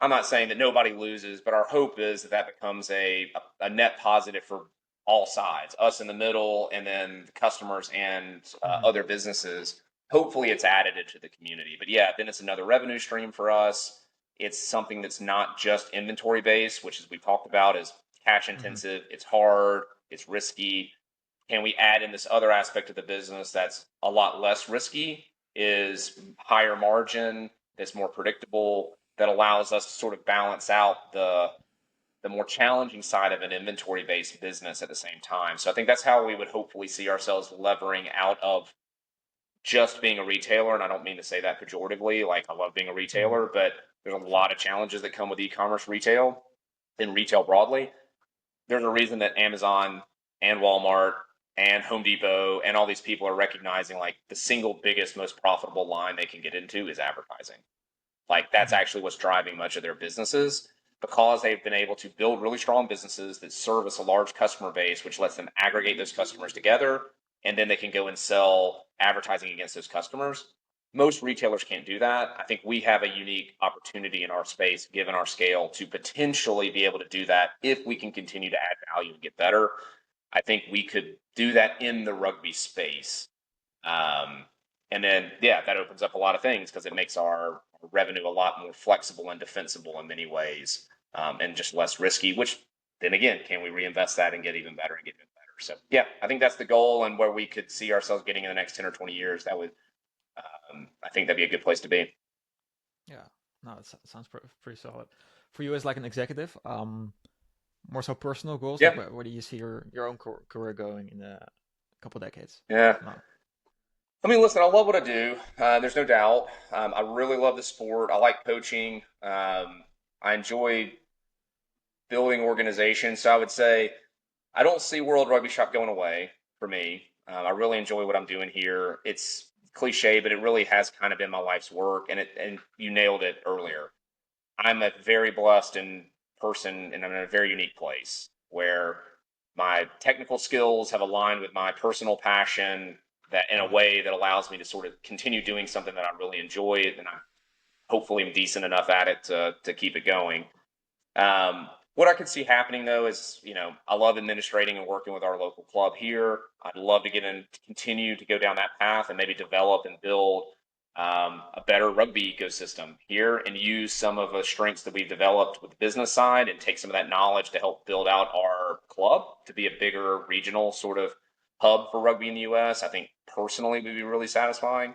I'm not saying that nobody loses, but our hope is that that becomes a net positive for all sides, us in the middle, and then the customers and Mm-hmm. other businesses. Hopefully, it's additive to the community. But yeah, then it's another revenue stream for us. It's something that's not just inventory based, which, as we talked about, is cash Mm-hmm. intensive. It's hard. It's risky. Can we add in this other aspect of the business that's a lot less risky, is higher margin, that's more predictable, that allows us to sort of balance out the more challenging side of an inventory based business at the same time. So I think that's how we would hopefully see ourselves levering out of just being a retailer. And I don't mean to say that pejoratively, like I love being a Mm-hmm. retailer, but there's a Sure. lot of challenges that come with e-commerce retail and retail broadly. There's a reason that Amazon and Walmart and Home Depot and all these people are recognizing like the single biggest, most profitable line they can get into is advertising. Like that's Mm-hmm. actually what's driving much of their businesses. because they've been able to build really strong businesses that service a large customer base, which lets them aggregate those customers together, and then they can go and sell advertising against those customers. Most retailers can't do that. I think we have a unique opportunity in our space, given our scale, to potentially be able to do that if we can continue to add value and get better. I think we could do that in the rugby space. And then, that opens up a lot of things because it makes our revenue a lot more flexible and defensible in many ways, and just less risky, which then again, can we reinvest that and get even better and get even better? So I think that's the goal, and where we could see ourselves getting in the next 10 or 20 years, that would, I think that'd be a good place to be. Yeah, no, it sounds pretty solid. For you as like an executive, more so personal goals. Yeah. Like where do you see your own career going in a couple decades? Yeah. No. I mean, listen, I love what I do. There's no doubt. I really love the sport. I like coaching. I enjoy building organizations. So I would say I don't see World Rugby Shop going away for me. I really enjoy what I'm doing here. It's cliche, but it really has kind of been my life's work. And you nailed it earlier. I'm a very blessed person, and I'm in a very unique place where my technical skills have aligned with my personal passion, that in a way that allows me to sort of continue doing something that I really enjoy, and I hopefully am decent enough at it to keep it going. What I could see happening though is, I love administrating and working with our local club here. I'd love to continue to go down that path and maybe develop and build a better rugby ecosystem here, and use some of the strengths that we've developed with the business side and take some of that knowledge to help build out our club to be a bigger regional sort of hub for rugby in the U.S. I think personally would be really satisfying.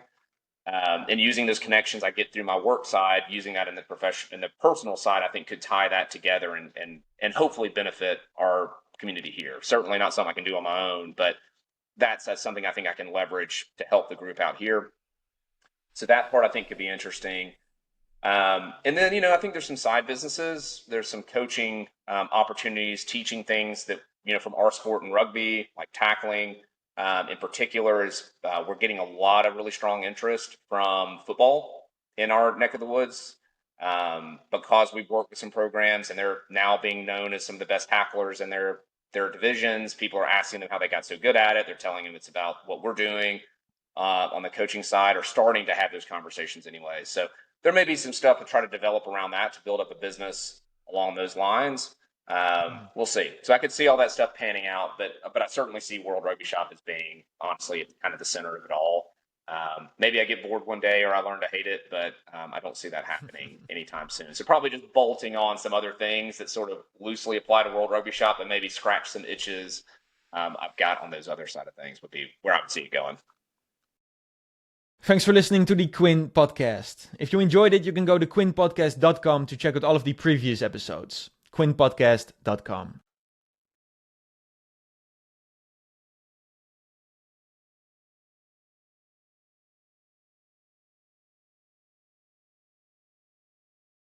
And using those connections I get through my work side, using that in the personal side, I think could tie that together and hopefully benefit our community here. Certainly not something I can do on my own, but that's something I think I can leverage to help the group out here. So that part I think could be interesting. And then, I think there's some side businesses. There's some coaching opportunities, teaching things that, from our sport and rugby, like tackling in particular, is we're getting a lot of really strong interest from football in our neck of the woods, because we've worked with some programs and they're now being known as some of the best tacklers in their divisions. People are asking them how they got so good at it. They're telling them it's about what we're doing on the coaching side, or starting to have those conversations anyway. So there may be some stuff to try to develop around that to build up a business along those lines. We'll see. So I could see all that stuff panning out, but I certainly see World Rugby Shop as being, honestly, kind of the center of it all. Maybe I get bored one day or I learn to hate it, but I don't see that happening anytime soon. So probably just bolting on some other things that sort of loosely apply to World Rugby Shop and maybe scratch some itches I've got on those other side of things would be where I would see it going. Thanks for listening to the Quinn podcast. If you enjoyed it, you can go to quinnpodcast.com to check out all of the previous episodes. quinnpodcast.com.